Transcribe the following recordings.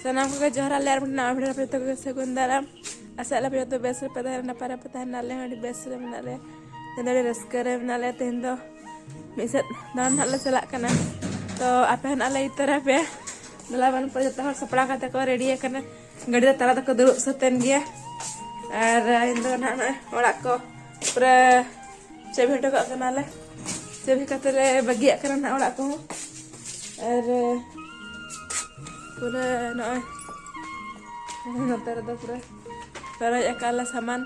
Sanam ko johar aler na abra pe to sekundara asala pe to besre pe na para pe nale hadi besre nale tendare raskare nale tendo misat dan nale selak kana to apa nale itara pe dalaban per jota hor sapra kata ko ready kana gadi tara ta ko dulu soten dia ar indo na orak ko pura cebi to ko kana le cebi kata le bagi kana na orak ko ar pura no terada pura para ya kala saman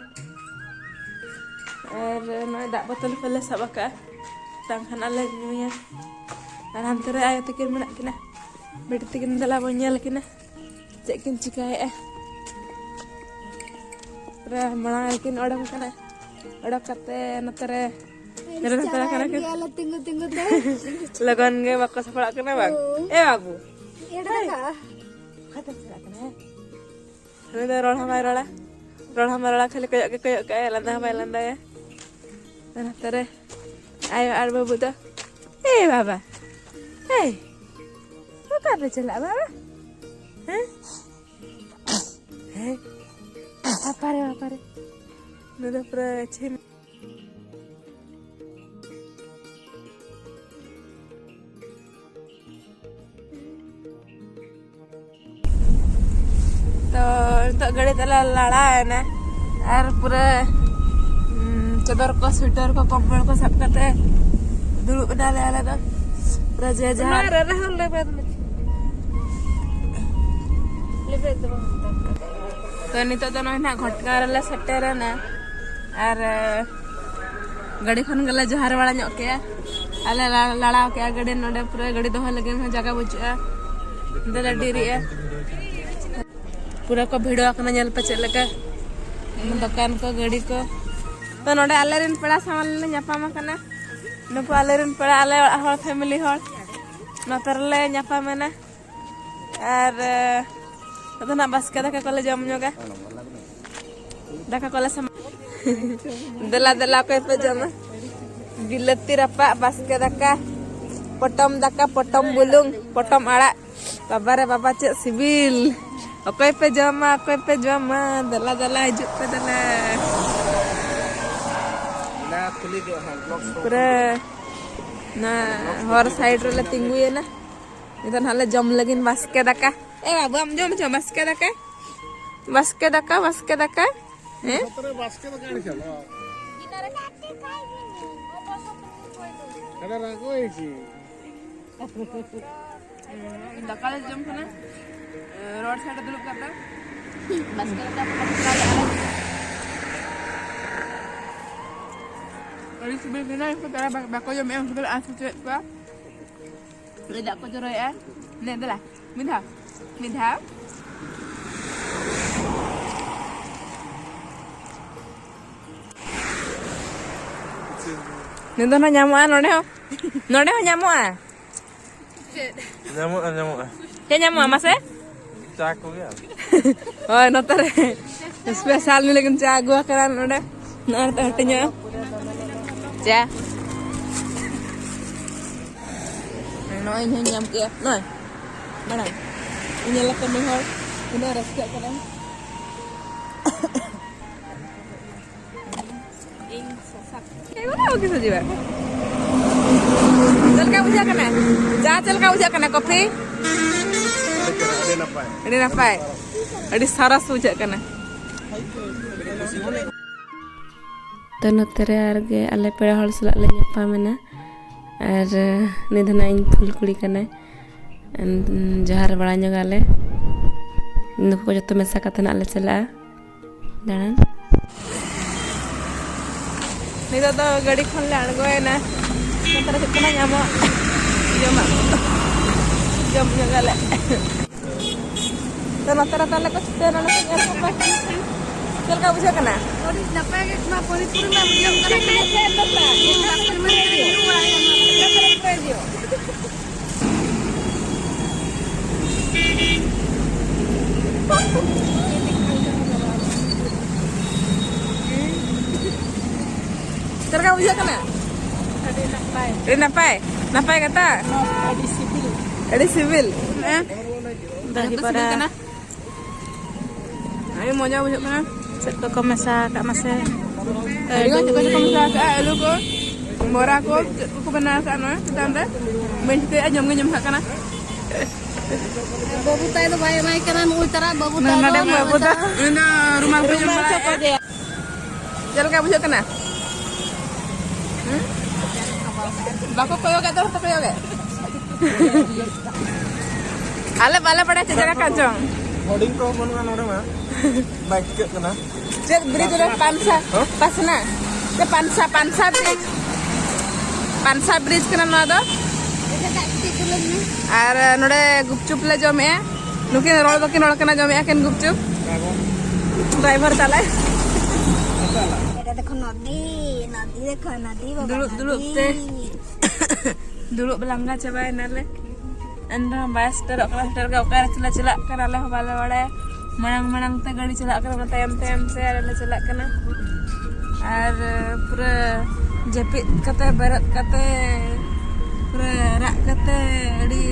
no dak botol pele sabaka tangkan ala dunia dan antara ayo tikir menak kina bertikin dalam nyel kina cekin cikai pura manalkin orang kana orang kate natare natare kana tinggu lagon ge bakko sapala kana bang babu kata kana ini roll hamara खाली koyok ke landa ya dan tere ayo arba buta baba bukan ada celak baba apa re nudah percaya तो गड़े तला लड़ा है ना और पूरा चादर को स्वेटर को कंबल को सब करते दुलु बना ले आला तो पूरा जहार तो नितो तो ना घटकार ला सटेर ना और गड़ी खन गला जहार वाला ᱧᱚᱜ के आले लड़ा के गड़ी नोडे पूरा गड़ी दोह लगे जगह बचुआ दला डिरी पूरा को भिड़ो आकना ñel पे चलका दुकान को गाड़ी को तो नोडे आलेरिन पेड़ा सामान ले ᱧᱟᱯᱟᱢ kana नुको आलेरिन पेड़ा आले हर फैमिली हर नतरले ᱧᱟᱯᱟᱢena और तो ना बस का कोले जम ñoga दाका कोले सम दला को पे जम बिलती रपा बस के दाका पटम बुलुंग पटम आड़ा बाबा रे बाबा चे civil oke pe jama dala hijuk pe dala na khuli de vlog pura na hor side रे tinggu ya na nitan hale jam lagin baske daka babu am jom baske daka baske daka baske daka ni chalo inare katte khai ada rago isi daka le jam kana road side दलुप करता बस करता पकड़ा ले आला और इस में बिना इसको तेरा बाको जो मैं उसको आंसू चेक का ले दाको जो रोया ने दला मिठा ni to na nyamua node ho nyamua Kaya nyamuk mas Caku ya. Oh notare spesial nih lagi cagu akaran udah nart artinya ja no ini nyamuk ya no mana ini lakukan mehor ini rasak kan ing sasak kayak mana gitu juga चल का बुझा कना coffee अड़ी नपाय अड़ी सरस बुझा कना तो नतरे आरगे आले पेड़ा हल सला ले ᱧᱟᱯᱟᱢᱮᱱᱟ और निधना इन फुल कुड़ी कना जहार बड़ा ᱧᱚᱜᱟले नुको जतो मेसा कते ना ले चला दाणन नितो तो गाड़ी खन ले अड़गोयना नतरे कितना ᱧᱟᱢᱚᱜ jam ᱧᱚᱜᱟले तो नतरे ताले को छुटे ना चल का बुझा कना और नपाय के मा परिपुर में जम कना से नता डॉक्टर में दियो चल का बुझा कना Napay kata? Edi civil. Daripada Ayo mau jauh kan? Set ko masa kak masa. Juga juga masa kak elu ko. Mora ko benar kan? Kita anda. Menjadi aja ngejam kak kana. Babu tayo to bay kanan ultara babu tayo. Nah, ada babu ta. Ini rumah ko yung malay. Jalan ka bujuk kana? Bako koyo ka to koyo ka. Ale pada jaga kacong. Hoarding को बनवा नोरे मा bike के कना Cek beri tu pansa, pasna. Ke pansa bridge kena nada. Ar nore gupchup le jome. Nukin rol bakin rol kena jome akan gupchup. Driver talai. Ada dekho nadi dekho nadi baba. Dulu teh. Dulu belangga coba nale. Anda bas terok kau cila kan ale bala bala. Manang teh gadi celak kana tem se ada celak kana ar pura jepit kate barat kate pura rak kate adi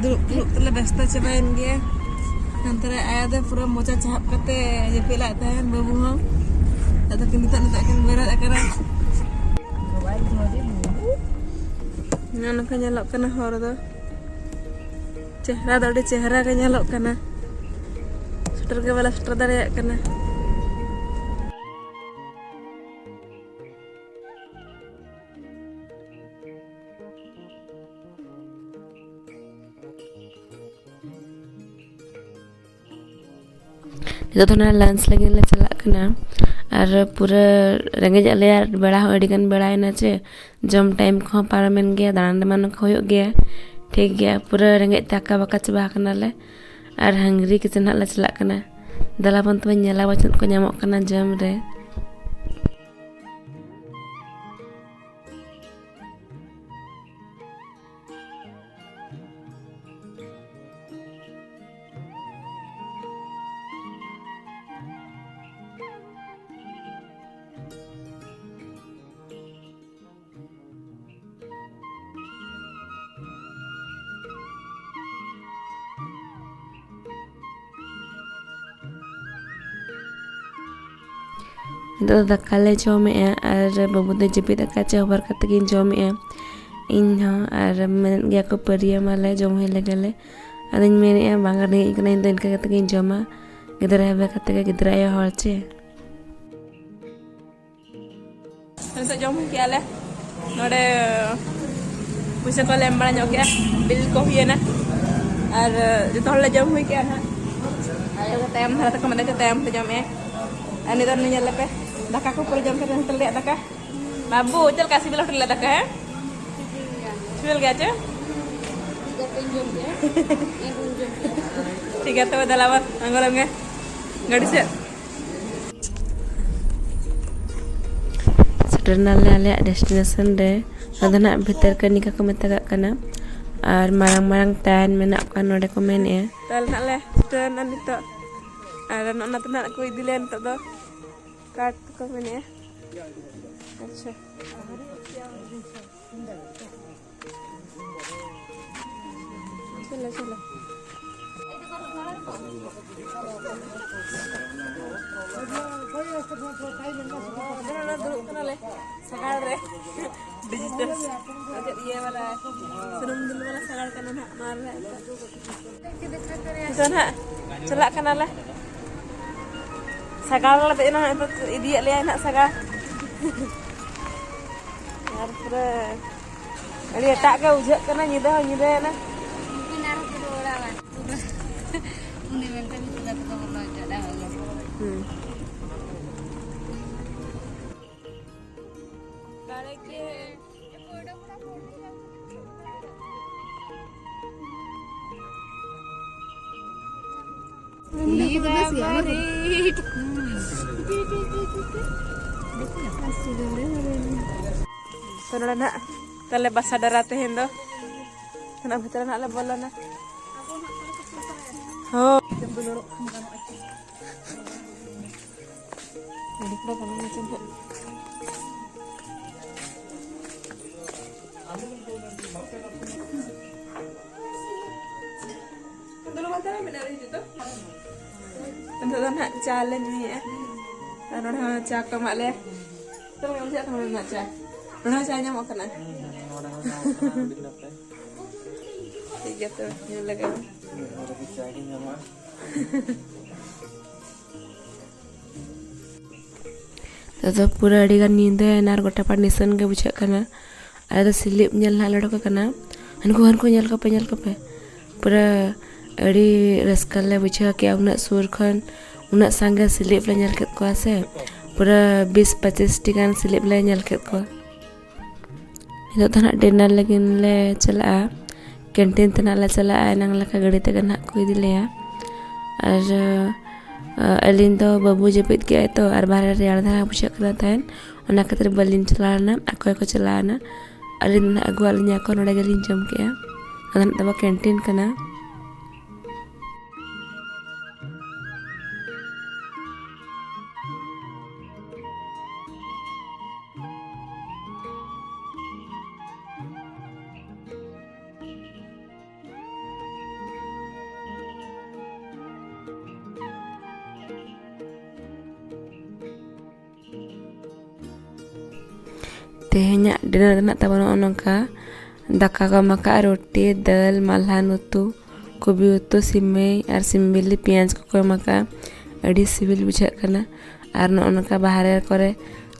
dulu tele besta cobain dia antara ada pura mocha chap kate jepit la tahan babu ho atau kini tak kan barat akara nana nyalok kana hor do chehra ke nyalok kana ke bala sutra dare kana itu tuh lunch lagi le celak kena ar pura rengej ale ar beda adi kan beda ina che jam time ko paramen ge danan man khoyo ge ठीक गया पूरा रंगेज ताका बका चबा कना ले ar hungry kitchen la celak kana dalapan tu nyala wacun ko nyamok kana jam re itu daka le jome ar babu de jepit daka che hobar kate gin jome inha ar men gya ko pariya male jom hele gele adin men bangar ni ikna indin kate gin joma gidra habe kate gidra ya holche Nasa jom ki ale node puisa ko lembara nyok ya bil ko hiena ar jito hola jom hui ki ana ayo tem harata ko made tem jom ani don nyala pe daka ko pur jom kate tele daka babu chal kasih bilah tele daka hai Cil gak aja? 3 jam ya. Tiga tuh udah lewat, nggak bisa. Sebenarnya ale destination de, ada nak beter kan nikah kemetagak kana, ar marang tan menak kan node komen ya. Tal nak le, dan nanti tuh, ada nak aku idilen tuh tuh, kat komen ya. Acha. Chalo. Dulu kenal ya, sakal re, digital, ada iya malah, seneng dulu malah sakal kan anak marah. Itu nak, celak kenal lah, sakal lah tu nak itu dia lihat nak sakal. Harus lihat tak kau ujak kena nyida na. Soalnya nak terlepas sadar hati hendo, kenapa betul nak lebih bola nak? Oh, dulu. Jadi kita kan macam tu. Dulu macam mana dari situ? Untuk nak challenge ni dan orang cak kemak le. Terus kamu cak teman nak cak. Orang caknya mau kena. Tiga tu, ni lagi. तो पूरा अड़ी गान नींदे नार गोटा पार निसन के बुझा करना अरे तो स्लिप nyel ना लड़को करना हनको nyel पे पूरा अड़ी रस्कल ले बुझा के उन्हें सूर खन उन्हें संगे स्लिप ले nyel को आसे पूरा 20-25 टिकान स्लिप ले nyel को itu tanah dinner lagi le cela kantin tanah le cela nang laka gadi tegan hak ko idile ya ar alin to babu jepit ke to ar bare real dha pushak kala tan ona khatir balin chalana ako chalana alin agu alinya ko noda galin jam ke ya adan taba kantin kana tehnya dinner nak tabano onongka daka ka maka roti dal malhan utu kobi utu simei ar simbili pianj ko maka adi sibil bujha kana ar no onongka bahare kore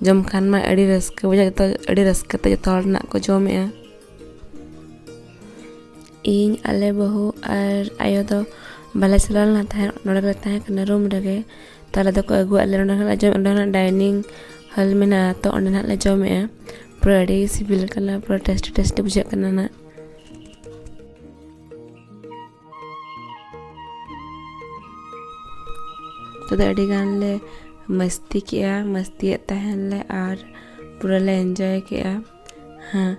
jom khan ma adi raska bujha to adi raska te jotol nak ko jomea ᱤᱧ ᱟᱞᱮ ᱵᱟᱹᱦᱩ ᱟᱨ ᱟᱭᱳ ᱫᱚ ᱵᱟᱞᱮ ᱪᱟᱞᱟᱣ ᱞᱮᱱᱟ ᱛᱟᱦᱮᱸ ᱱᱚᱰᱮ ᱞᱮ ᱛᱟᱦᱮᱸ ᱠᱟᱱᱟ ᱨᱩᱢ ᱨᱮᱜᱮ ᱛᱟᱦᱞᱮ ᱫᱚᱠᱚ ᱟᱹᱜᱩᱣᱟᱫ ᱞᱮ ᱱᱚᱰᱮ ᱞᱮ ᱡᱚᱢ ᱚᱸᱰᱮ ᱰᱟᱭᱱᱤᱝ हॉल में तो अंडे ना ले जाओ मैं पूरा अड़ी सिबिल करना पूरा टेस्ट बुझा करना ना तो अड़ी गान ले मस्ती किया मस्ती तहन ले और पूरा ले एंजॉय किया हाँ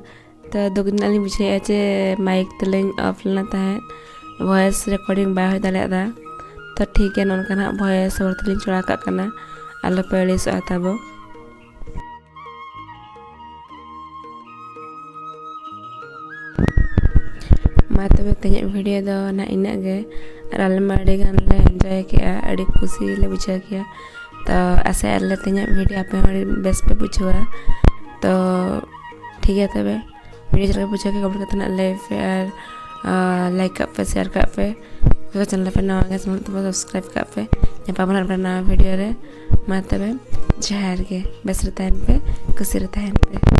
तो दोगुन नाली बुझे ऐसे माइक तलें ऑफ लेना तहन वॉइस रिकॉर्डिंग बाय दाले दा तो ठीक है नॉन करना वॉइस और तलें चढ़ा का करना आलो पहले सो आता वो मा तबे तेज वीडियो दो ना इना गे और आले मा अड़ी गान ले एंजॉय किया अड़ी खुशी ले बुझा किया तो ऐसे आले तेज वीडियो आप बेस पे बुझवा तो ठीक है तबे वीडियो चल बुझा के कवर करते ना लाइक कर पे शेयर कर पे चैनल पे नवा गए सब्सक्राइब कर पे यहाँ पर बना नवा वीडियो रे मा तबे जहर के बेस रहता है पे खुशी रहता है पे